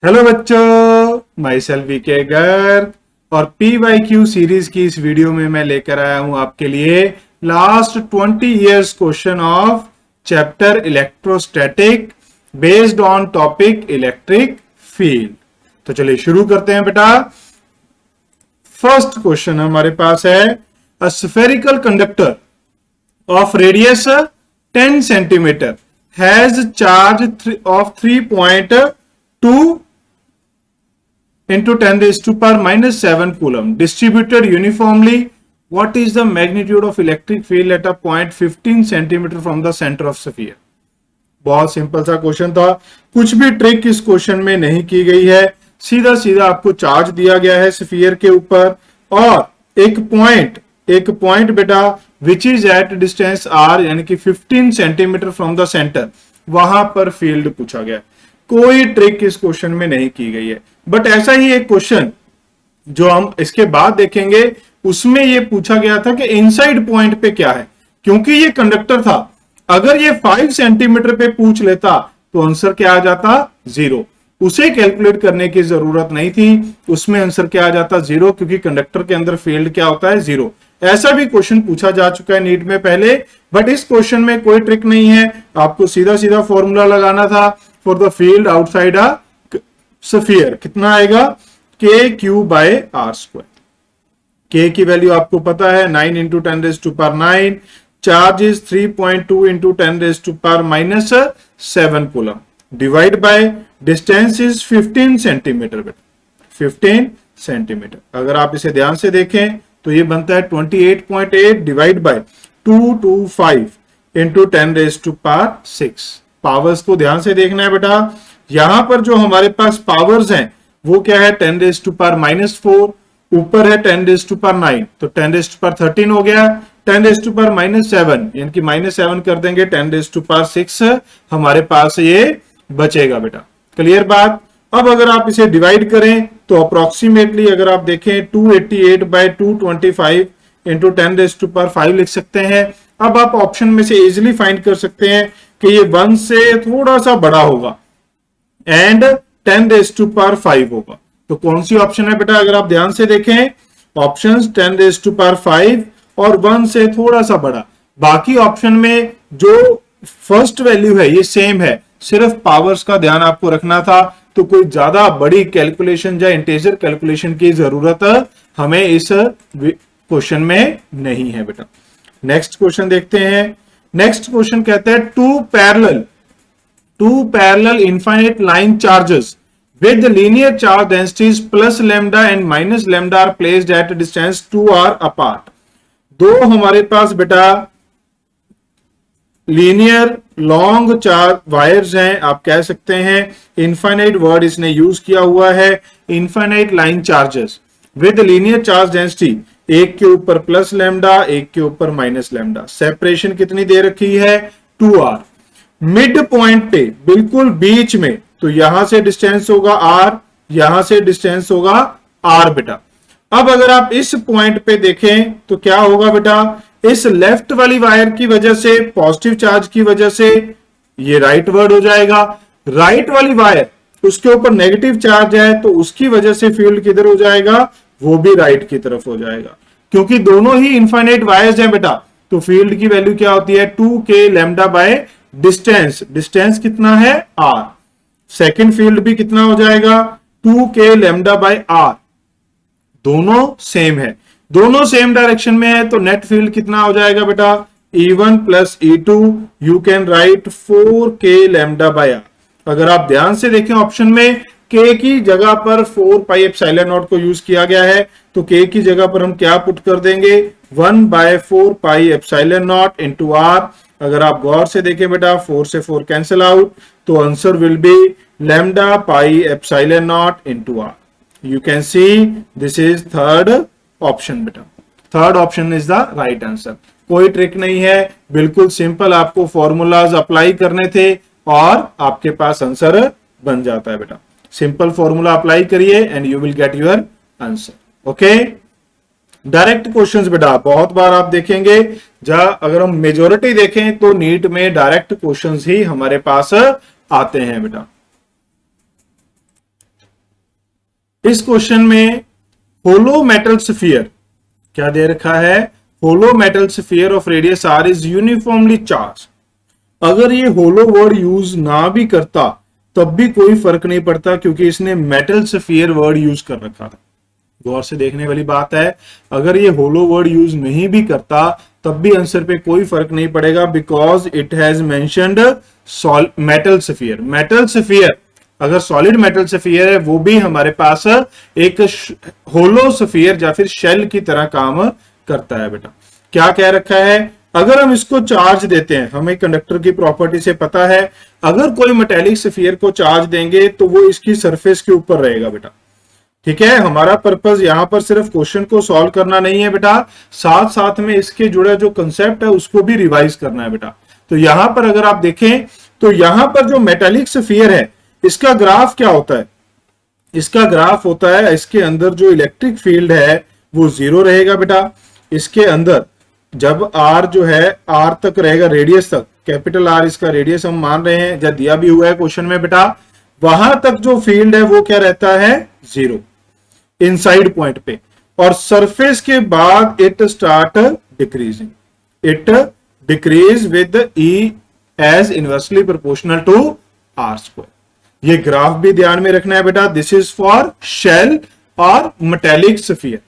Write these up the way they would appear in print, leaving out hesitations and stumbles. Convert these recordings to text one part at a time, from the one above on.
Hello बच्चों, my self VK Garg और PYQ series की इस वीडियो में मैं लेकर आया हूं आपके लिए last 20 years question of chapter electrostatic based on topic electric field. तो चलिए शुरू करते हैं बेटा। फर्स्ट क्वेश्चन हमारे पास है a spherical conductor of radius 10 centimeter has charge of 3.2 into 10 raised to power minus 7 coulomb distributed uniformly. What is the magnitude of electric field at a point 15 centimeter from the center of sphere? बहुत simple सा question था, कुछ भी trick इस question में नहीं की गई है। सीधा सीधा आपको चार्ज दिया गया है स्फीयर के ऊपर और एक पॉइंट बेटा which is at distance R यानी कि 15 सेंटीमीटर फ्रॉम द सेंटर, वहां पर फील्ड पूछा गया। कोई ट्रिक इस क्वेश्चन में नहीं की गई है। बट ऐसा ही एक क्वेश्चन जो हम इसके बाद देखेंगे उसमें यह पूछा गया था कि इनसाइड पॉइंट पे क्या है। क्योंकि ये कंडक्टर था, अगर ये 5 सेंटीमीटर पे पूछ लेता तो आंसर क्या आ जाता? 0। उसे कैलकुलेट करने की जरूरत नहीं थी, उसमें आंसर क्या आ जाता? 0, क्योंकि कंडक्टर के अंदर फील्ड क्या होता है? 0। ऐसा भी क्वेश्चन पूछा जा चुका है नीट में पहले, बट इस क्वेश्चन में कोई ट्रिक नहीं है। आपको सीधा सीधा फॉर्मूला लगाना था for the field outside a sphere. कितना आएगा? KQ/R²। K की वैल्यू आपको पता है 9 into 10 raise to power 9, charge is 3.2 into 10 raise to power minus 7 coulomb, divide by distance is 15 centimetre बेटा, 15 सेंटीमीटर। अगर आप इसे ध्यान से देखें तो ये बनता है 28.8 divide by 225 into 10 raise to power 6। Powers को ध्यान से देखना है बेटा। यहां पर जो हमारे पास पावर्स हैं वो क्या है? 10 रेज टू पावर -4, ऊपर है 10 रेज टू पावर 9, तो 10 रेज टू पावर 13 हो गया। 10 रेज टू पावर -7 यानी कि -7 कर देंगे, 10 रेज टू पावर 6 हमारे पास ये बचेगा बेटा। क्लियर बात? अब अगर आप इसे डिवाइड करें तो अप्रोक्सीमेटली अगर आप देखें 288/225 इंटू 10 रेज टू पावर 5 लिख सकते हैं। अब आप ऑप्शन में से इजिली फाइंड कर सकते हैं कि ये 1 से थोड़ा सा बड़ा होगा एंड 10 रेज टू पावर 5 होगा। तो कौन सी ऑप्शन है बेटा? अगर आप ध्यान से देखें ऑप्शंस 10 रेज टू पावर 5 और 1 से थोड़ा सा बड़ा। बाकी ऑप्शन में जो फर्स्ट वैल्यू है ये सेम है, सिर्फ पावर्स का ध्यान आपको रखना था। तो कोई ज्यादा बड़ी कैलकुलेशन या इंटीजर कैलकुलेशन की जरूरत हमें इस क्वेश्चन में नहीं है बेटा। नेक्स्ट क्वेश्चन देखते हैं। नेक्स्ट क्वेश्चन कहते हैं two parallel infinite line charges with linear charge densities plus lambda and minus lambda are placed at a distance 2r apart। दो हमारे पास बेटा लीनियर लॉन्ग चार्ज वायर्स हैं, आप कह सकते हैं इनफाइनाइट वर्ड इसने यूज किया हुआ है। Infinite line charges with linear charge density, एक के ऊपर प्लस लैम्डा, एक के ऊपर माइनस लैम्डा। सेपरेशन कितनी दे रखी है? 2r। मिड पॉइंट पे बिल्कुल बीच में, तो यहां से डिस्टेंस होगा r, यहां से डिस्टेंस होगा r बेटा। अब अगर आप इस पॉइंट पे देखें तो क्या होगा बेटा? इस लेफ्ट वाली वायर की वजह से, पॉजिटिव चार्ज की वजह से ये राइट वर्ड हो जाएगा। राइट वाली वायर उसके ऊपर नेगेटिव चार्ज है तो उसकी वजह से फील्ड किधर हो जाएगा? वो भी राइट की तरफ हो जाएगा। क्योंकि दोनों ही इनफाइनाइट वायर्स हैं बेटा, तो फील्ड की वैल्यू क्या होती है? 2k lambda by distance. Distance कितना है? r। सेकेंड फील्ड भी कितना हो जाएगा? 2k lambda bye r। दोनों सेम है, दोनों सेम डायरेक्शन में है, तो नेट फील्ड कितना हो जाएगा बेटा? E1 plus E2। You can write 4k lambda by r। अगर आप ध्यान से देखें ऑप्शन में k की जगह पर 4 पाई एप्सिलॉन नॉट को यूज किया गया है, तो k की जगह पर हम क्या पुट कर देंगे? 1/4 पाई एप्सिलॉन नॉट इंटू r। अगर आप गौर से देखें बेटा 4 से 4 कैंसिल आउट, तो answer will be lambda pi epsilon naught into r। You can see this is third option बेटा। Third option is the right answer. कोई ट्रिक नहीं है, बिल्कुल सिंपल, आपको फॉर्मूलाज अप्लाई करने थे और आपके पास आंसर बन जाता है बेटा। सिंपल फॉर्मूला अप्लाई करिए and you will get your answer. Okay, direct questions बेटा बहुत बार आप देखेंगे, अगर हम मेजोरिटी देखें तो नीट में डायरेक्ट क्वेश्चंस ही हमारे पास आते हैं बेटा। इस क्वेश्चन में होलो मेटल स्फीयर क्या दे रखा है, hollow metal sphere of radius R is uniformly charge. अगर ये होलो वर्ड यूज ना भी करता तब भी कोई फर्क नहीं पड़ता, क्योंकि इसने मेटल स्फीयर वर्ड यूज कर रखा था। गौर से देखने वाली बात है, अगर ये होलो वर्ड यूज नहीं भी करता तब भी आंसर पे कोई फर्क नहीं पड़ेगा, because it has mentioned metal sphere. Metal sphere अगर सॉलिड मेटल स्फीयर है वो भी हमारे पास एक होलो स्फीयर या फिर शेल की तरह काम करता है। बेटा क्या कह रखा है, अगर हम इसको चार्ज देते हैं, हमें कंडक्टर की प्रॉपर्टी से पता है, अगर कोई मेटेलिक स्फीयर को चार्ज देंगे तो वो इसकी सरफेस के ऊपर रहेगा। बेटा ठीक है, हमारा पर्पस यहां पर सिर्फ क्वेश्चन को सॉल्व करना नहीं है बेटा, साथ साथ में इसके जुड़े जो कंसेप्ट है उसको भी रिवाइज करना है। बेटा तो यहां पर अगर आप देखें तो यहां पर जो मेटेलिक स्फीयर है इसका ग्राफ क्या होता है, इसका ग्राफ होता है, इसके अंदर जो इलेक्ट्रिक फील्ड है वो 0 रहेगा। बेटा इसके अंदर जब आर जो है आर तक रहेगा, रेडियस तक, कैपिटल आर इसका रेडियस हम मान रहे हैं, जब दिया भी हुआ है क्वेश्चन में बेटा, वहां तक जो फील्ड है वो क्या रहता है 0 इनसाइड पॉइंट पे, और सरफेस के बाद it start decreasing, it decrease with E as inversely proportional to R square. ये ग्राफ भी ध्यान में रखना है बेटा, दिस इज फॉर शेल और मेटेलिक स्फीयर।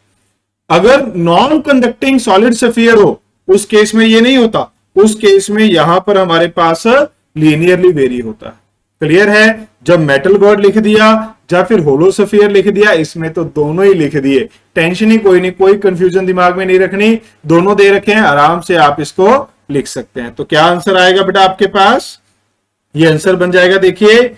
अगर नॉन कंडक्टिंग सॉलिड स्फीयर हो उस केस में ये नहीं होता, उस केस में यहां पर हमारे पास लीनियरली वेरी होता है। क्लियर है, जब मेटल वर्ड लिख दिया या फिर होलो स्फीयर लिख दिया, इसमें तो दोनों ही लिख दिए, टेंशन ही कोई नहीं, कोई कंफ्यूजन दिमाग में नहीं रखनी, दोनों दे रखे हैं, आराम से आप इसको लिख सकते हैं। तो क्या आंसर आएगा बेटा आपके पास, ये आंसर बन जाएगा, देखिए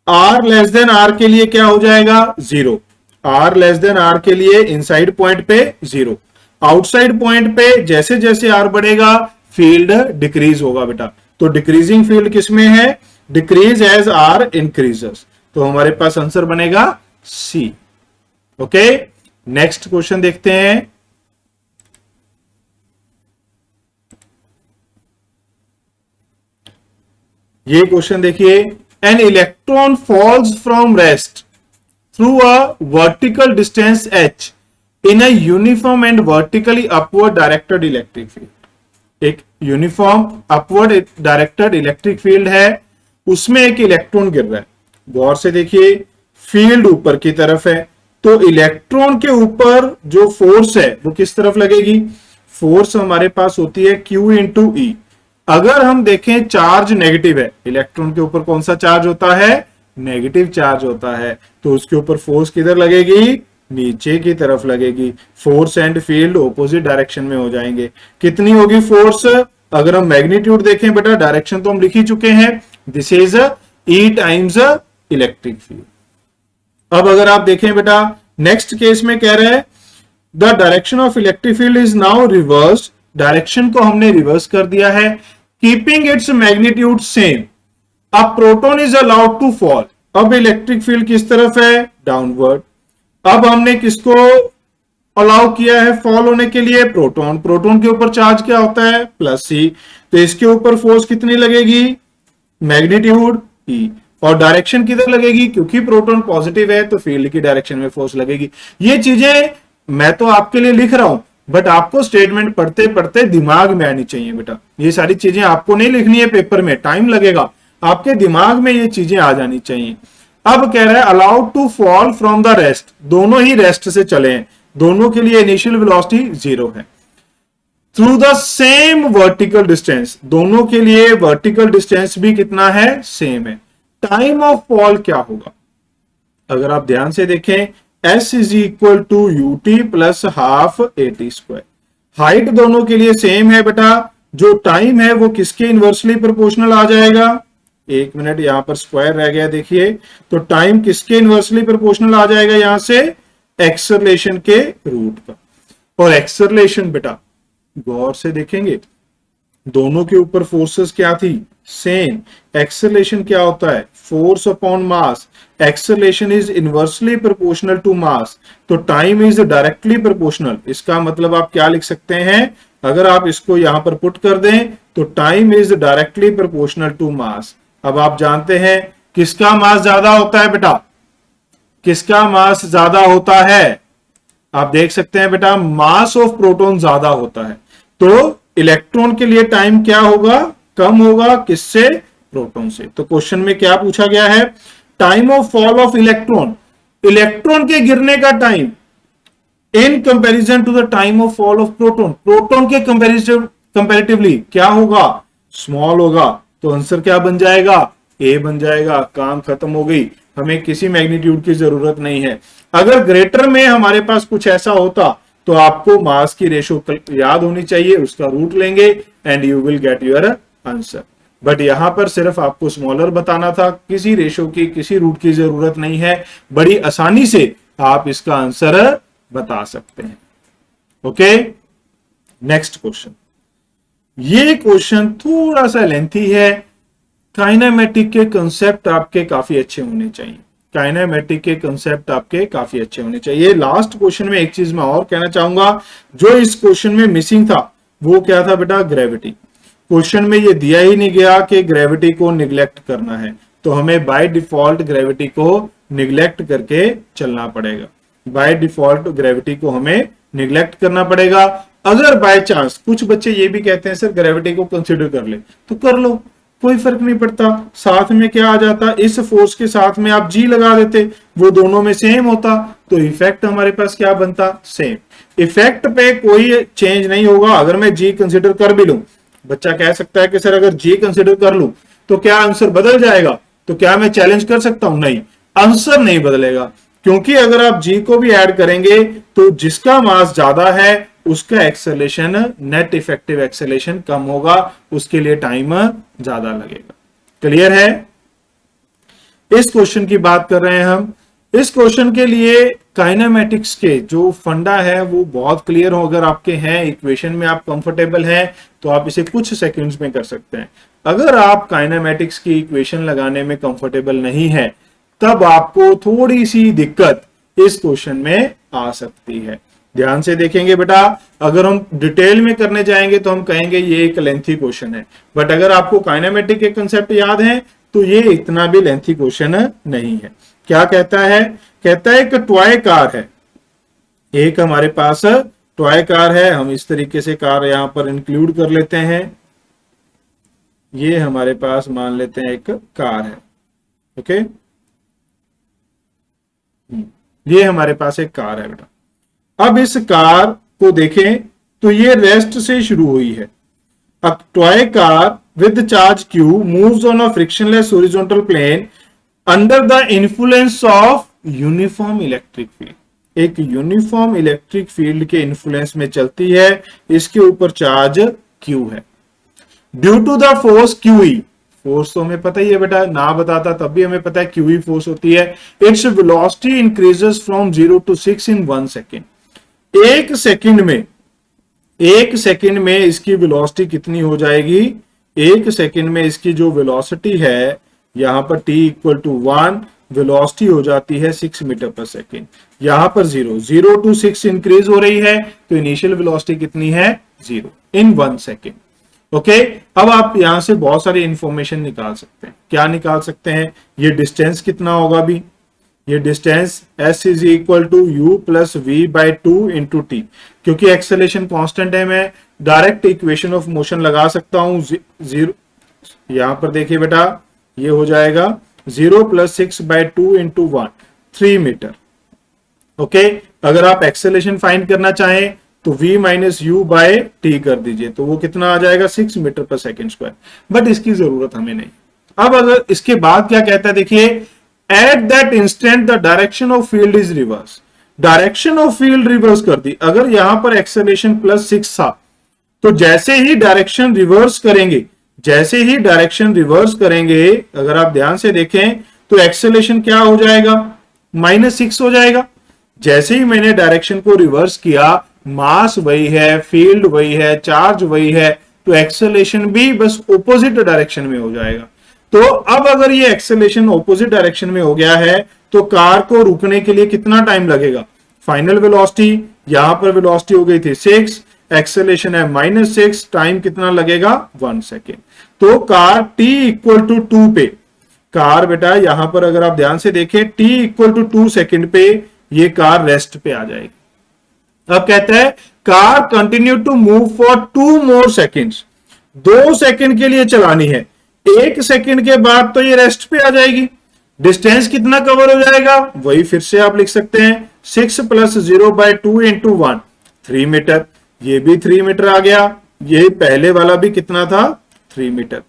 आर लेस देन आर के लिए क्या हो जाएगा 0, आर लेस देन आर के लिए इनसाइड पॉइंट पे 0, आउटसाइड पॉइंट पे जैसे जैसे आर बढ़ेगा फील्ड डिक्रीज होगा। बेटा तो डिक्रीजिंग फील्ड किसमें है, डिक्रीज एज आर इंक्रीजेस, तो हमारे पास आंसर बनेगा सी। ओके नेक्स्ट क्वेश्चन देखते हैं। ये क्वेश्चन देखिए, an electron falls from rest through a vertical distance h in a uniform and vertically upward directed electric field। एक uniform upward directed electric field है, उसमें एक इलेक्ट्रॉन गिर रहा है। गौर से देखिए, फील्ड ऊपर की तरफ है, तो इलेक्ट्रॉन के ऊपर जो फोर्स है वो किस तरफ लगेगी, फोर्स हमारे पास होती है Q इंटू ई। अगर हम देखें चार्ज नेगेटिव है, इलेक्ट्रॉन के ऊपर कौन सा चार्ज होता है, नेगेटिव चार्ज होता है, तो उसके ऊपर फोर्स किधर लगेगी, नीचे की तरफ लगेगी। Force and field opposite direction में हो जाएंगे। कितनी होगी फोर्स, अगर हम मैग्नीट्यूड देखें बेटा, डायरेक्शन तो हम लिख ही चुके हैं, this is E times electric field. अब अगर आप देखें बेटा नेक्स्ट केस में कह रहे हैं the direction of electric field is now reverse, direction को हमने रिवर्स कर दिया है, कीपिंग इट्स मैग्नीट्यूड सेम, अब proton is allowed to fall. अब इलेक्ट्रिक फील्ड किस तरफ है, डाउनवर्ड। अब हमने किसको अलाउ किया है फॉल होने के लिए, प्रोटॉन। प्रोटॉन के ऊपर चार्ज क्या होता है प्लस सी, तो इसके ऊपर फोर्स कितनी लगेगी, मैग्नीट्यूड ई, और डायरेक्शन किधर लगेगी, क्योंकि प्रोटॉन पॉजिटिव है तो फील्ड की डायरेक्शन में फोर्स लगेगी। ये चीजें मैं तो आपके लिए लिख रहा हूं, बट आपको स्टेटमेंट पढ़ते पढ़ते दिमाग में आनी चाहिए बेटा। ये सारी चीजें आपको नहीं लिखनी है पेपर में, टाइम लगेगा, आपके दिमाग में ये चीजें आ जानी चाहिए। अब कह रहा है allowed to fall from the rest, दोनों ही रेस्ट से चले हैं, दोनों के लिए इनिशियल वेलोसिटी 0 है, through the same vertical distance, दोनों के लिए वर्टिकल डिस्टेंस भी कितना है, सेम है। टाइम ऑफ फॉल क्या होगा, अगर आप ध्यान से देखें, S is equal to u t plus half AT square. Height दोनों के लिए सेम है बेटा, जो टाइम है वो किसके इनवर्सली प्रोपोर्शनल आ जाएगा, एक मिनट यहां पर स्क्वायर रह गया देखिए, तो टाइम किसके इनवर्सली प्रोपोर्शनल आ जाएगा, यहां से एक्सेलरेशन के रूट का। और एक्सेलरेशन बेटा गौर से देखेंगे, दोनों के ऊपर फोर्सेस क्या थी, सेम। एक्सेलरेशन क्या होता है, force upon mass, acceleration is inversely proportional to mass, तो टाइम इज डायरेक्टली प्रोपोर्शनल। इसका मतलब आप क्या लिख सकते हैं, अगर आप इसको यहां पर पुट कर दें तो time is directly proportional to mass. अब आप जानते हैं किसका मास ज्यादा होता है बेटा, किसका मास ज्यादा होता है? आप देख सकते हैं बेटा, मास ऑफ प्रोटॉन ज्यादा होता है, तो इलेक्ट्रॉन के लिए टाइम क्या होगा? कम होगा। किससे? प्रोटॉन से। तो क्वेश्चन में क्या पूछा गया है? Time of fall of electron, electron के गिरने का time in comparison to the time of fall of proton, proton के कंपैरेटिवली क्या होगा? स्मॉल होगा। तो आंसर क्या बन जाएगा? ए बन जाएगा। काम खत्म हो गई, हमें किसी मैग्नीट्यूड की जरूरत नहीं है। अगर ग्रेटर में हमारे पास कुछ ऐसा होता तो आपको मास की रेशो याद होनी चाहिए, उसका रूट लेंगे and you will get your answer. But यहां पर सिर्फ आपको स्मॉलर बताना था, किसी रेशो की, किसी रूट की जरूरत नहीं है। बड़ी आसानी से आप इसका आंसर बता सकते हैं। Okay, next question. ये क्वेश्चन थोड़ा सा लेंथी है। काइनेमेटिक के कंसेप्ट आपके काफी अच्छे होने चाहिए, काइनेमेटिक के कंसेप्ट आपके काफी अच्छे होने चाहिए। लास्ट क्वेश्चन में एक चीज मैं और कहना चाहूंगा, जो इस क्वेश्चन में मिसिंग था वो क्या था बेटा? ग्रेविटी। क्वेश्चन में ये दिया ही नहीं गया कि ग्रेविटी को निगलेक्ट करना है, तो हमें बाय डिफॉल्ट ग्रेविटी को निगलेक्ट करके चलना पड़ेगा। बाय डिफॉल्ट ग्रेविटी को हमें निगलेक्ट करना पड़ेगा। अगर बाय चांस, कुछ बच्चे ये भी कहते हैं सर ग्रेविटी को कंसिडर कर ले, तो कर लो, कोई फर्क नहीं पड़ता। साथ में क्या आ जाता? इस फोर्स के साथ में आप जी लगा देते, वो दोनों में सेम होता, तो इफेक्ट हमारे पास क्या बनता? सेम। इफेक्ट पे कोई चेंज नहीं होगा। अगर मैं जी कंसिडर कर भी लूं, बच्चा कह सकता है कि सर अगर जी कंसिडर कर लूं तो क्या आंसर बदल जाएगा? तो क्या मैं चैलेंज कर सकता हूं? नहीं, आंसर नहीं बदलेगा, क्योंकि अगर आप जी को भी ऐड करेंगे तो जिसका मास ज्यादा है उसका एक्सेलेरेशन, नेट इफेक्टिव एक्सेलेरेशन कम होगा, उसके लिए टाइम ज्यादा लगेगा। क्लियर है? इस क्वेश्चन की बात कर रहे हैं हम। इस क्वेश्चन के लिए काइनेमेटिक्स के जो फंडा है वो बहुत क्लियर हो, अगर आपके हैं, इक्वेशन में आप कंफर्टेबल हैं, तो आप इसे कुछ सेकंड्स में कर सकते हैं। अगर आप काइनेमेटिक्स की इक्वेशन लगाने में कंफर्टेबल नहीं है, तब आपको थोड़ी सी दिक्कत इस क्वेश्चन में आ सकती है। ध्यान से देखेंगे बेटा, अगर हम डिटेल में करने जाएंगे तो हम कहेंगे ये एक लेंथी क्वेश्चन है, बट अगर आपको काइनेमेटिक के कंसेप्ट याद हैं तो ये इतना भी लेंथी क्वेश्चन नहीं है। क्या कहता है? कहता है कि टॉय कार है, एक हमारे पास टॉय कार है। हम इस तरीके से कार यहां पर इंक्लूड कर लेते हैं। ये हमारे पास मान लेते हैं एक कार है। ओके, ये हमारे पास एक कार है बेटा। अब इस कार को देखें तो ये रेस्ट से शुरू हुई है। A toy car with charge Q moves on a frictionless horizontal plane under the influence of uniform electric field. एक यूनिफॉर्म इलेक्ट्रिक फील्ड के इन्फ्लुएंस में चलती है, इसके ऊपर चार्ज Q है। Due to the force QE, force तो हमें पता ही है बेटा, ना बताता तब भी हमें पता है QE फोर्स होती है। Its velocity increases from 0 to 6 in 1 second। एक सेकंड में इसकी वेलोसिटी कितनी हो जाएगी? एक सेकंड में इसकी जो वेलोसिटी है, यहां पर t इक्वल टू 1, वेलोसिटी हो जाती है 6 मीटर पर सेकंड। यहां पर 0 to 6 इंक्रीज हो रही है, तो इनिशियल वेलोसिटी कितनी है? 0 in 1 सेकेंड। ओके, अब आप यहां से बहुत सारी इंफॉर्मेशन निकाल सकते हैं। क्या निकाल सकते हैं? ये डिस्टेंस कितना होगा भी, ये distance s is equal to u plus v by 2 into t. क्योंकि एक्सेलेरेशन कांस्टेंट है, मैं डायरेक्ट इक्वेशन ऑफ मोशन लगा सकता हूं। जीरो, यहां पर देखिए बेटा, ये हो जाएगा 0 plus 6 by 2 into 1, 3 metre. Okay, अगर आप एक्सेलेरेशन फाइंड करना चाहें तो v minus u by t कर दीजिए, तो वो कितना आ जाएगा? 6 मीटर पर सेकेंड स्क्वायर। बट इसकी जरूरत हमें नहीं। अब अगर इसके बाद क्या कहता है, देखिए, at that instant the direction of field is reverse. Direction of field reverse कर दी। अगर यहां पर एक्सेलेरेशन प्लस 6 था, तो जैसे ही डायरेक्शन रिवर्स करेंगे, अगर आप ध्यान से देखें तो एक्सेलेरेशन क्या हो जाएगा? -6 हो जाएगा। जैसे ही मैंने डायरेक्शन को रिवर्स किया, मास वही है, फील्ड वही है, चार्ज वही है, तो एक्सेलेरेशन भी बस ऑपोजिट डायरेक्शन में हो जाएगा। तो अब अगर ये एक्सेलेरेशन ऑपोजिट डायरेक्शन में हो गया है, तो कार को रुकने के लिए कितना टाइम लगेगा? फाइनल वेलोसिटी, यहां पर वेलोसिटी हो गई थी 6, एक्सेलेरेशन है -6, टाइम कितना लगेगा? 1 सेकेंड। तो कार t इक्वल टू 2 पे कार बेटा यहां पर अगर आप ध्यान से देखें t इक्वल टू 2 सेकेंड पे ये कार रेस्ट पे आ जाएगी। अब कहता है car continue to move for 2 more seconds, 2 second के लिए चलानी है, 1 सेकेंड के बाद तो ये रेस्ट पे आ जाएगी। डिस्टेंस कितना कवर हो जाएगा, वही फिर से आप लिख सकते हैं 6 प्लस 0/2 इंटू 1, 3 मीटर। ये भी 3 मीटर आ गया, ये पहले वाला भी कितना था, 3 मीटर।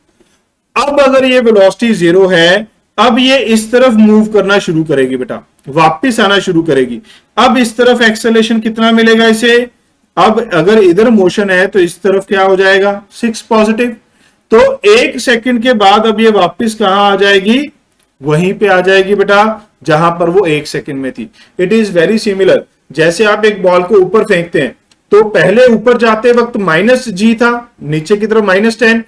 अब अगर ये वेलोसिटी 0 है, अब ये इस तरफ मूव करना शुरू करेगी बेटा, वापस आना शुरू करेगी। अब इस तरफ एक्सेलरेशन कितना मिलेगा इसे, अब अगर इधर मोशन है तो इस तरफ क्या हो जाएगा, 6 पॉजिटिव। तो 1 सेकंड के बाद अब ये वापस कहां आ जाएगी, वहीं पे आ जाएगी बेटा जहां पर वो 1 सेकंड में थी। इट इज वेरी सिमिलर, जैसे आप एक बॉल को ऊपर फेंकते हैं तो पहले ऊपर जाते वक्त -g था, नीचे की तरफ -10,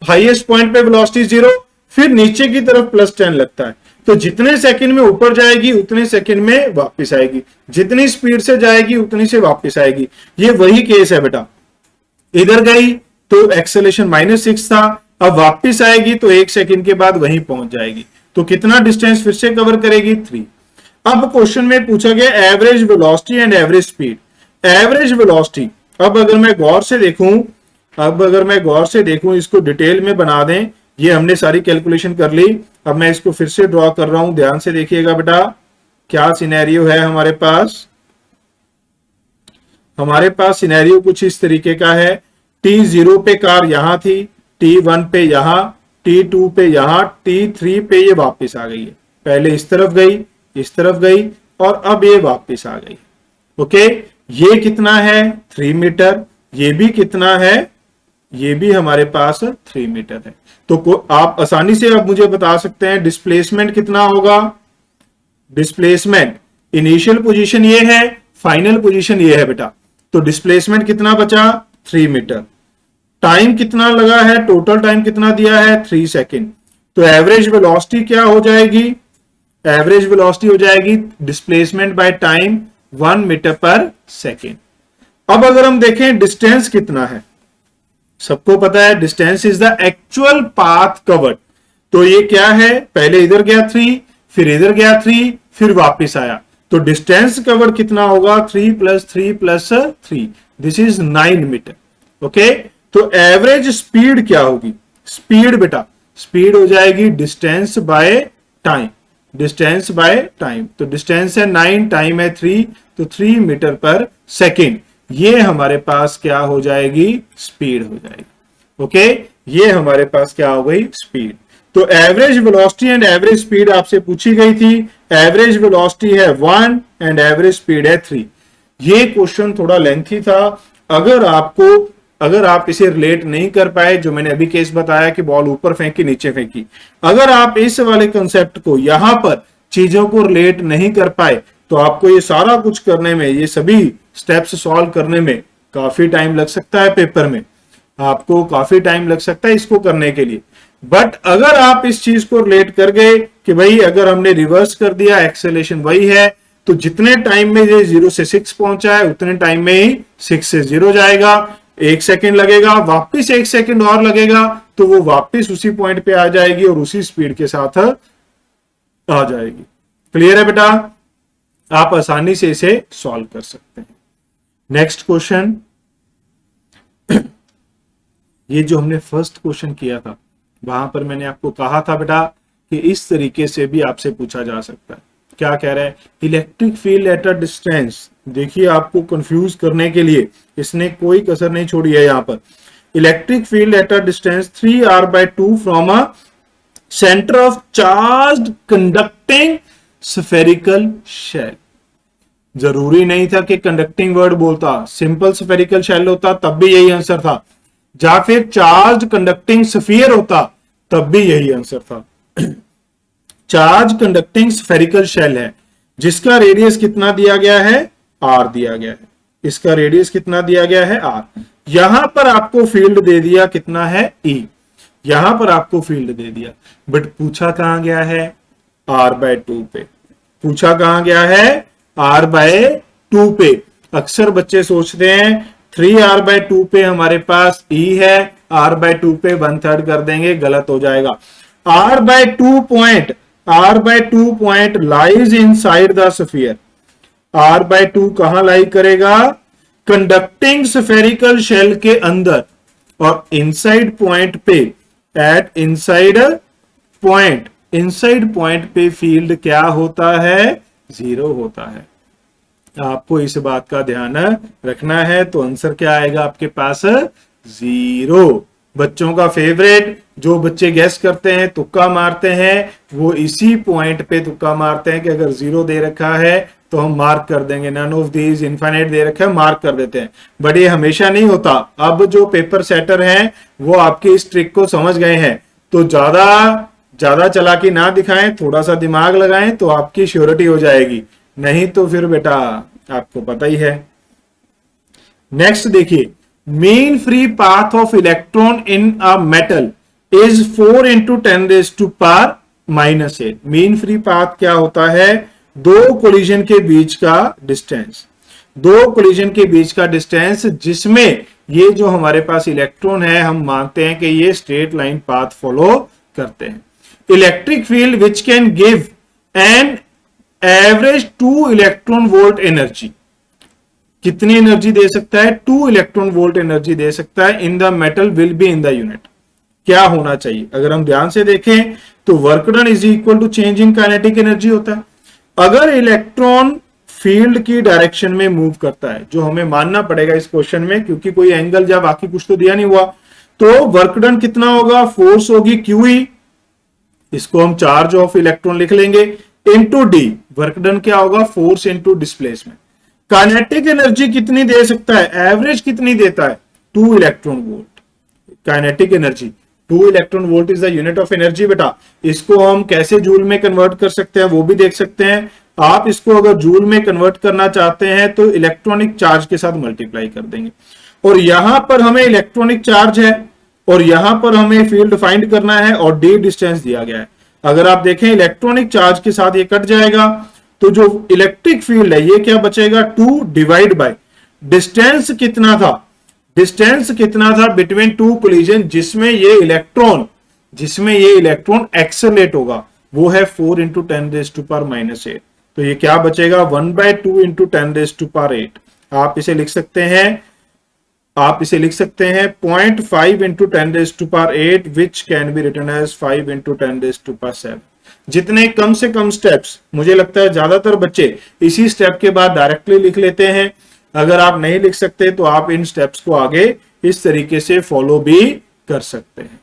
हाईएस्ट पॉइंट पे वेलोसिटी 0, फिर नीचे की तरफ +10 लगता है। तो जितने सेकंड में ऊपर जाएगी उतने सेकंड में वापस आएगी, जितनी स्पीड से जाएगी उतनी से वापस आएगी। ये वही केस है बेटा, इधर गई तो एक्सेलरेशन -6 था, अब वापस आएगी तो 1 सेकंड के बाद वहीं पहुंच जाएगी। तो कितना डिस्टेंस फिर से कवर करेगी, 3। अब क्वेश्चन में पूछा गया average velocity and average speed. Average velocity, अब अगर मैं गौर से देखूं इसको डिटेल में बना दें, ये हमने सारी कैलकुलेशन कर ली। अब मैं इसको फिर से ड्रॉ कर रहा हूं, ध्यान से देखिएगा बेटा क्या सिनेरियो है हमारे पास। हमारे पास सिनेरियो कुछ इस तरीके का है, T0 पे कार यहां थी, T1 पे यहां, T2 पे यहां, T3 पे ये वापस आ गई है। पहले इस तरफ गई, इस तरफ गई और अब ये वापस आ गई। ओके, ये कितना है, 3 मीटर। ये भी कितना है, ये भी हमारे पास 3 मीटर है। तो आप आसानी से अब मुझे बता सकते हैं डिस्प्लेसमेंट कितना होगा। डिस्प्लेसमेंट इनिशियल पोजीशन ये है, फाइनल पोजीशन ये है बेटा। तो डिस्प्लेसमेंट कितना बचा, 3 मीटर। टाइम कितना लगा है, टोटल टाइम कितना दिया है, 3 सेकेंड। तो एवरेज वेलोसिटी क्या हो जाएगी, एवरेज वेलोसिटी हो जाएगी डिस्प्लेसमेंट बाय टाइम 1 मीटर पर सेकेंड। अब अगर हम देखें डिस्टेंस कितना है, सबको पता है distance is the actual path covered. तो ये क्या है, पहले इधर गया 3, फिर इधर गया 3, फिर वापस आया। तो डिस्टेंस कवर्ड कितना होगा, 3 + 3 + 3, दिस इज 9 मीटर। ओके, तो एवरेज स्पीड क्या होगी, स्पीड बेटा स्पीड हो जाएगी distance by time, distance by time. तो डिस्टेंस है 9, टाइम है 3, तो 3 मीटर पर सेकेंड। ये हमारे पास क्या हो जाएगी, स्पीड हो जाएगी। ओके, ये हमारे पास क्या हो गई, स्पीड। तो average velocity and average speed आपसे पूछी गई थी। एवरेज वेलोसिटी है 1 एंड एवरेज स्पीड है 3। ये क्वेश्चन थोड़ा लेंथी था। अगर आप इसे रिलेट नहीं कर पाए, जो मैंने अभी केस बताया कि बॉल ऊपर फेंकी नीचे फेंकी, अगर आप इस वाले कंसेप्ट को यहां पर चीजों को रिलेट नहीं कर पाए तो आपको ये सारा कुछ करने में, ये सभी स्टेप्स सॉल्व करने में काफी टाइम लग सकता है। पेपर में आपको काफी टाइम लग सकता है इसको करने के लिए। बट अगर आप इस चीज को रिलेट कर गए कि भाई अगर हमने रिवर्स कर दिया, एक्सेलरेशन वही है, तो जितने टाइम में ये 0 से 6 पहुंचा है उतने टाइम में ही 6 से 0 जाएगा। 1 सेकेंड लगेगा, वापिस 1 सेकेंड और लगेगा, तो वो वापिस उसी पॉइंट पे आ जाएगी और उसी स्पीड के साथ आ जाएगी। क्लियर है बेटा, आप आसानी से इसे सॉल्व कर सकते हैं। नेक्स्ट क्वेश्चन, ये जो हमने फर्स्ट क्वेश्चन किया था वहां पर मैंने आपको कहा था बेटा कि इस तरीके से भी आपसे पूछा जा सकता है। क्या कह रहा है, electric field at a distance. देखिए आपको कंफ्यूज करने के लिए इसने कोई कसर नहीं छोड़ी है। यहां पर electric field at a distance 3r/2 from a centre of charged conducting spherical shell. जरूरी नहीं था कि कंडक्टिंग वर्ड बोलता, सिंपल स्फेरिकल शेल होता तब भी यही आंसर था, या फिर चार्ज कंडक्टिंग स्फीयर होता तब भी यही आंसर था। चार्ज कंडक्टिंग स्फेरिकल शेल है जिसका रेडियस कितना दिया गया है, r दिया गया है। इसका रेडियस कितना दिया गया है, r। यहां पर आपको फील्ड दे दिया कितना है, E। यहां पर आपको फील्ड दे दिया, बट पूछा कहां गया है, r/2 पे। पूछा कहां गया है, r/2 पे। अक्सर बच्चे सोचते हैं 3r/2 पे हमारे पास E है, r/2 पे 1/3 कर देंगे, गलत हो जाएगा। r/2 point lies inside the sphere। r/2 कहां लाई करेगा? कंडक्टिंग स्फेरिकल शेल के अंदर, और इनसाइड पॉइंट पे, एट इनसाइड पॉइंट पे फील्ड क्या होता है? 0 होता है। आपको इस बात का ध्यान रखना है। तो आंसर क्या आएगा आपके पास? 0। बच्चों का फेवरेट, जो बच्चे गैस करते हैं, तुक्का मारते हैं, वो इसी पॉइंट पे तुक्का मारते हैं कि अगर 0 दे रखा है तो हम मार्क कर देंगे, नन ऑफ दीज, इनफाइनाइट दे रखा है, मार्क कर देते हैं। बट ये हमेशा नहीं होता। अब जो पेपर सेटर हैं वो आपके इस ट्रिक को समझ गए हैं, तो ज्यादा चालाकी ना दिखाएं, थोड़ा सा दिमाग लगाएं तो आपकी श्योरिटी हो जाएगी, नहीं तो फिर बेटा आपको पता ही है। नेक्स्ट देखिए, mean free path of electron in a metal is 4 × 10⁻⁻8। Mean free path क्या होता है? दो कोलिजन के बीच का डिस्टेंस, जिसमें ये जो हमारे पास इलेक्ट्रॉन है, हम मानते हैं कि ये स्ट्रेट लाइन पाथ फॉलो करते हैं। Electric field which can give an average 2 electron volt energy. कितनी एनर्जी दे सकता है? 2 इलेक्ट्रॉन वोल्ट एनर्जी दे सकता है। In the metal will be in the unit. क्या होना चाहिए? अगर हम ध्यान से देखें तो work done is equal to change in kinetic energy होता है। अगर इलेक्ट्रॉन फील्ड की डायरेक्शन में मूव करता है, जो हमें मानना पड़ेगा इस क्वेश्चन में, क्योंकि कोई एंगल या बाकी कुछ तो दिया नहीं हुआ, तो वर्क डन कितना होगा? फोर्स होगी QE, इसको हम चार्ज ऑफ इलेक्ट्रॉन लिख लेंगे, इंटू D। वर्क डन क्या होगा? Force into displacement. Kinetic energy कितनी दे सकता है? एवरेज कितनी देता है? 2 electron volt. Kinetic energy 2 electron volt is the unit of energy बेटा। इसको हम कैसे जूल में कन्वर्ट कर सकते हैं वो भी देख सकते हैं। आप इसको अगर जूल में कन्वर्ट करना चाहते हैं तो इलेक्ट्रॉनिक चार्ज के साथ मल्टीप्लाई कर देंगे, और यहां पर हमें इलेक्ट्रॉनिक चार्ज है और यहां पर हमें फील्ड फाइंड करना है और D डिस्टेंस दिया गया है। अगर आप देखें इलेक्ट्रॉनिक चार्ज के साथ ये कट जाएगा, तो जो इलेक्ट्रिक फील्ड है ये क्या बचेगा? 2 डिवाइड बाय डिस्टेंस कितना था? डिस्टेंस कितना था बिटवीन 2 कोलिजन, जिसमें ये इलेक्ट्रॉन एक्सेलरेट होगा, वो है 4 × 10⁻⁻8। तो ये क्या बचेगा? 1/2 × 10⁻8। आप इसे लिख सकते हैं 0.5 × 10⁻8 which can be written as 5 × 10⁻7। जितने कम से कम स्टेप्स, मुझे लगता है ज्यादातर बच्चे इसी स्टेप के बाद डायरेक्टली लिख लेते हैं। अगर आप नहीं लिख सकते तो आप इन स्टेप्स को आगे इस तरीके से फॉलो भी कर सकते हैं।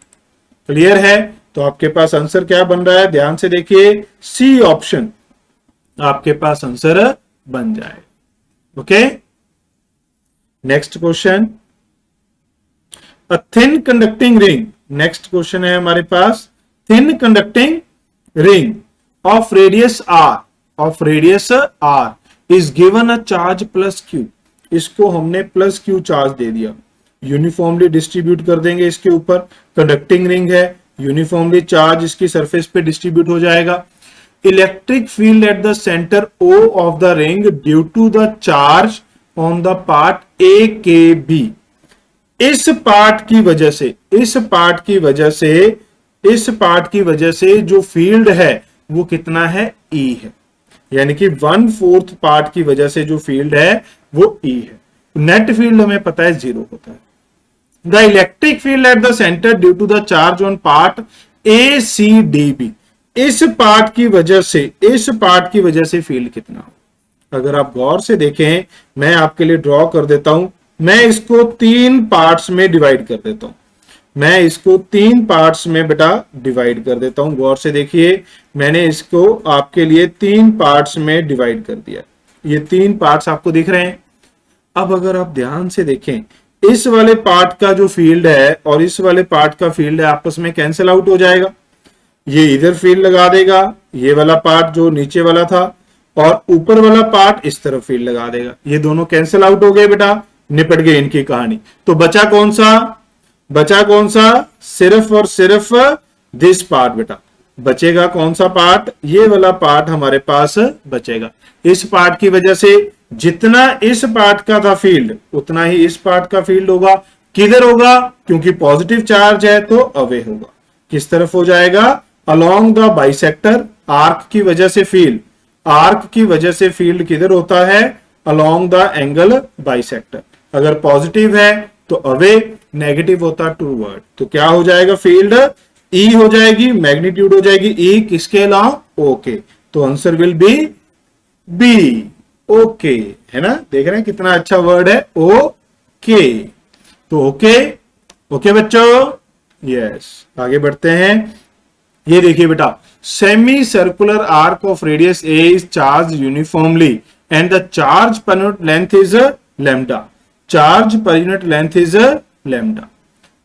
क्लियर है? तो आपके पास आंसर क्या बन रहा है? ध्यान से देखिए, C ऑप्शन आपके पास आंसर बन जाए। Okay, next question, a thin conducting ring. Next question है हमारे पास, thin conducting ring of radius r is given a charge plus q। इसको हमने प्लस q चार्ज दे दिया, यूनिफॉर्मली डिस्ट्रीब्यूट कर देंगे इसके ऊपर। कंडक्टिंग रिंग है, यूनिफॉर्मली चार्ज इसकी सरफेस पे डिस्ट्रीब्यूट हो जाएगा। Electric field at the centre O of the ring due to the charge on the part AKB। इस पार्ट की वजह से जो फील्ड है वो कितना है? E है, यानी कि 1/4 पार्ट की वजह से जो फील्ड है वो E है। नेट फील्ड हमें पता है 0 होता है। The electric field at the centre due to the charge on part ACDB। इस पार्ट की वजह से फील्ड कितना हो? अगर आप गौर से देखें, मैं आपके लिए ड्रॉ कर देता हूं। मैं इसको 3 पार्ट्स में डिवाइड कर देता हूं। बेटा डिवाइड कर देता हूं। गौर से देखिए, मैंने इसको आपके लिए 3 पार्ट्स में डिवाइड कर दिया। ये 3 पार्ट्स आपको दिख रहे हैं। अब अगर आप ध्यान से देखें, इस वाले पार्ट का जो फील्ड है और इस वाले पार्ट का फील्ड है आपस में कैंसिल आउट हो जाएगा। ये इधर फील्ड लगा देगा, ये वाला पार्ट जो नीचे वाला था, और ऊपर वाला पार्ट इस तरफ फील्ड लगा देगा। ये दोनों कैंसिल आउट हो गए बेटा, निपट गए इनकी कहानी। तो बचा कौन सा? सिर्फ और सिर्फ दिस पार्ट बेटा। बचेगा कौन सा पार्ट? ये वाला पार्ट हमारे पास बचेगा। इस पार्ट की वजह से जितना इस पार्ट का था फील्ड, उतना ही इस पार्ट का फील्ड होगा। किधर होगा? क्योंकि पॉजिटिव चार्ज है तो अवे होगा। किस तरफ हो जाएगा? अलोंग द बाइसेक्टर, आर्क की वजह से फील्ड, आर्क की वजह से फील्ड किधर होता है, अलोंग द एंगल बाइसेक्टर। अगर पॉजिटिव है तो अवे, नेगेटिव होता टूवर्ड। तो क्या हो जाएगा, फील्ड ई हो जाएगी, मैग्नीट्यूड हो जाएगी ई किसके अलोंग, ओके। तो answer will be B, okay, है ना। देख रहे हैं कितना अच्छा वर्ड है ओके। तो ओके, ओके बच्चों, यस आगे बढ़ते हैं। ये देखिए बेटा, semi circular arc of radius A is charge uniformly and the charge per unit length is lambda, charge per unit length is lambda.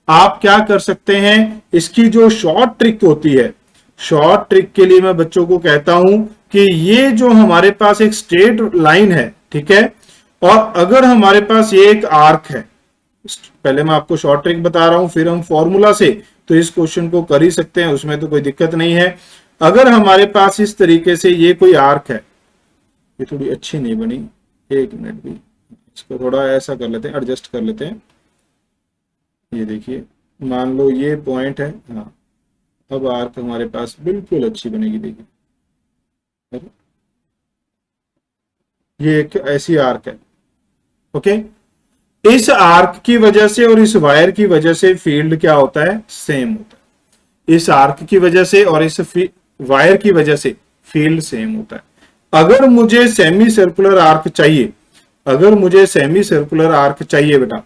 आप क्या कर सकते हैं, इसकी जो शॉर्ट ट्रिक होती है, शॉर्ट ट्रिक के लिए मैं बच्चों को कहता हूं कि ये जो हमारे पास एक स्ट्रेट लाइन है, ठीक है, और अगर हमारे पास ये एक आर्क है, पहले मैं आपको शॉर्ट ट्रिक बता रहा हूं, फिर हम फॉर्मूला से तो इस क्वेश्चन को कर ही सकते हैं, उसमें तो कोई दिक्कत नहीं है। अगर हमारे पास इस तरीके से ये कोई आर्क है, ये थोड़ी अच्छी नहीं बनी, एक मिनट भी, इसको थोड़ा ऐसा कर लेते हैं, एडजस्ट कर लेते हैं। ये देखिए, मान लो ये पॉइंट है, हाँ, अब आर्क हमारे पास बिल्कुल अच्छी बनेगी। देखिए ये एक ऐसी आर्क है, ओके। इस आर्क की वजह से और इस वायर की वजह से फील्ड क्या होता है, सेम होता है। इस आर्क की वजह से और इस वायर की वजह से फील्ड सेम होता है। अगर मुझे सेमी सर्कुलर आर्क चाहिए, अगर मुझे सेमी सर्कुलर आर्क चाहिए बेटा,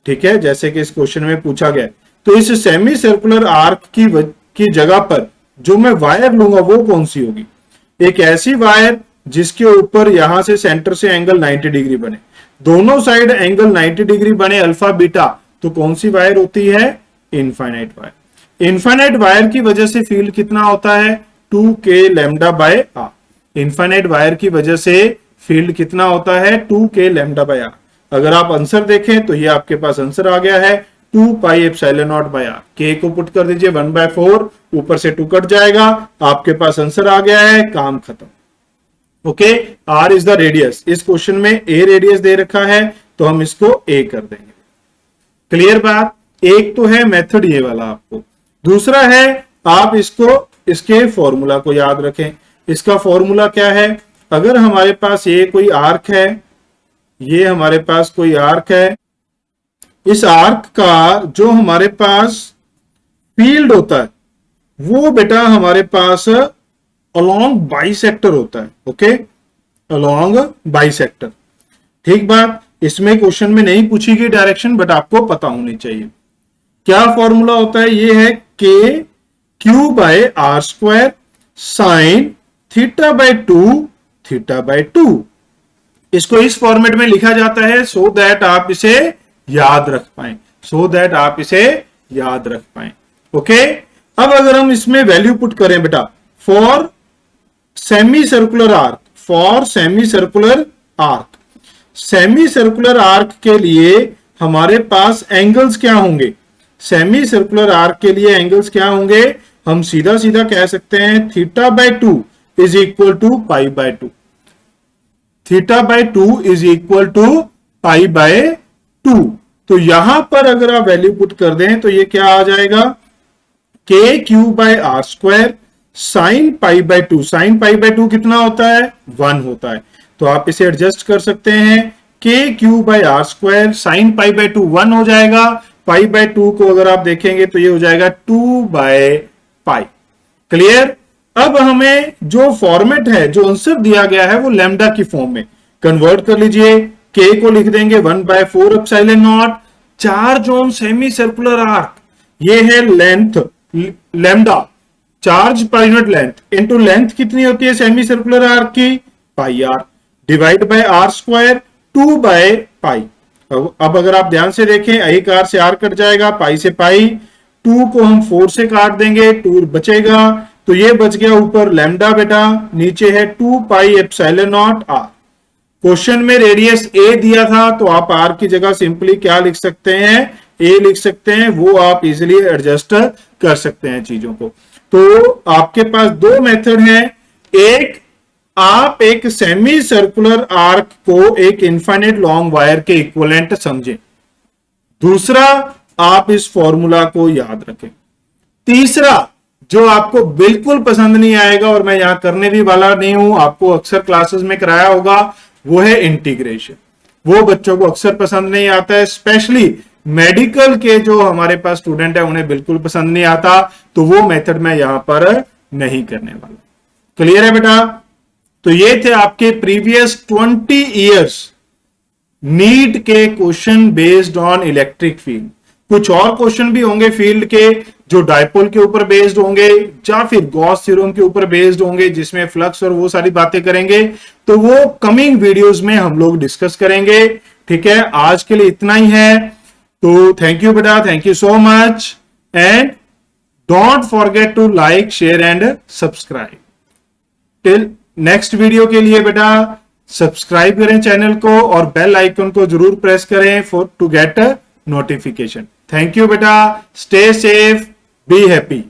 ठीक है, जैसे कि इस क्वेश्चन में पूछा गया, तो इस सेमी सर्कुलर आर्क की जगह पर जो मैं वायर लूंगा वो कौन सी होगी, एक ऐसी वायर जिसके ऊपर यहां से सेंटर से एंगल 90 डिग्री बने, दोनों साइड एंगल 90 डिग्री बने अल्फा बीटा, तो कौन सी वायर होती है, इनफाइनाइट वायर। इनफाइनाइट वायर की वजह से फील्ड कितना होता है, 2k lambda by r. Infinite wire की वजह से फील्ड कितना होता है, 2k लैम्डा बाय आर। अगर आप आंसर देखें तो ये आपके पास आंसर आ गया है 2 pi epsilon not by r. K को पुट कर दीजिए 1/4, ऊपर से 2 कट जाएगा, आपके पास आंसर आ गया है, काम खत्म। Okay, r is the radius. इस क्वेश्चन में ए रेडियस दे रखा है तो हम इसको ए कर देंगे। क्लियर बात। एक तो है मेथड ये वाला आपको, दूसरा है आप इसको, इसके फॉर्मूला को याद रखें। इसका फॉर्मूला क्या है, अगर हमारे पास ये कोई आर्क है, ये हमारे पास कोई आर्क है, इस आर्क का जो हमारे पास फील्ड होता है वो बेटा हमारे पास अलोंग बाइसेक्टर होता है। ओके, अलोंग बाइसेक्टर, ठीक बात। इसमें क्वेश्चन में नहीं पूछी गई डायरेक्शन, बट आपको पता होनी चाहिए। क्या फॉर्मूला होता है, ये है k q by are square sine theta by 2 theta by 2। इसको इस फॉर्मेट में लिखा जाता है सो दैट आप इसे याद रख पाए, सो दैट आप इसे याद रख पाए। ओके, अब अगर हम इसमें वैल्यू पुट करें बेटा, for semi circular arc, for semi circular arc, semi circular arc के लिए हमारे पास एंगल्स क्या होंगे, सेमी सर्कुलर आर्क के लिए एंगल्स क्या होंगे, हम सीधा सीधा कह सकते हैं theta by 2 is equal to pi by 2, theta by 2 is equal to pi by 2। तो यहां पर अगर आप वैल्यू पुट कर दें तो ये क्या आ जाएगा, k q by are square sine pi by 2। Sine pi by 2 कितना होता है, 1 होता है। तो आप इसे एडजस्ट कर सकते हैं, k q by are square sine pi by 2 1 हो जाएगा, पाई बाय 2 को अगर आप देखेंगे तो ये हो जाएगा 2 बाय पाई। क्लियर। अब हमें जो फॉर्मेट है, जो आंसर दिया गया है वो लैम्डा की फॉर्म में कन्वर्ट कर लीजिए। के को लिख देंगे 1/4 epsilon naught, charge on semi circular arc, ये है length lambda, charge per unit length into length कितनी होती है सेमी सर्कुलर आर्क की, pi R, divide by are square 2 by pi. अब अगर आप ध्यान से देखें, एक आर से आर कट जाएगा, पाई से पाई, 2 को हम 4 से काट देंगे, 2 बचेगा, तो ये बच गया ऊपर लैम्डा बेटा, नीचे है 2 pi epsilon not r. Question में रेडियस ए दिया था तो आप आर की जगह सिंपली क्या लिख सकते हैं, ए लिख सकते हैं, वो आप इजिली एडजस्ट कर सकते हैं चीजों को। तो आपके पास दो मेथड हैं, एक आप एक सेमी सर्कुलर आर्क को एक इनफाइनाइट लॉन्ग वायर के इक्विवेलेंट समझें, दूसरा आप इस फॉर्मूला को याद रखें, तीसरा जो आपको बिल्कुल पसंद नहीं आएगा और मैं यहां करने भी वाला नहीं हूं, आपको अक्सर क्लासेस में कराया होगा, वो है इंटीग्रेशन। वो बच्चों को अक्सर पसंद नहीं आता है, स्पेशली मेडिकल के जो हमारे पास स्टूडेंट है उन्हें बिल्कुल पसंद नहीं आता, तो वो मेथड मैं यहां पर नहीं करने वाला। क्लियर है बेटा? तो ये थे आपके प्रीवियस 20 इयर्स नीट के question based on electric field. कुछ और क्वेश्चन भी होंगे फील्ड के जो डायपोल के ऊपर बेस्ड होंगे या फिर गॉस थ्योरम के ऊपर बेस्ड होंगे, जिसमें फ्लक्स और वो सारी बातें करेंगे, तो वो कमिंग वीडियोस में हम लोग डिस्कस करेंगे। ठीक है, आज के लिए इतना ही है। तो थैंक यू बेटा, thank you so much, and don't forget to like, share and subscribe. Till next video के लिए बेटा सब्सक्राइब करें चैनल को और बेल आइकन को जरूर प्रेस करें for to get notification. Thank you बेटा, स्टे सेफ, बी हैप्पी।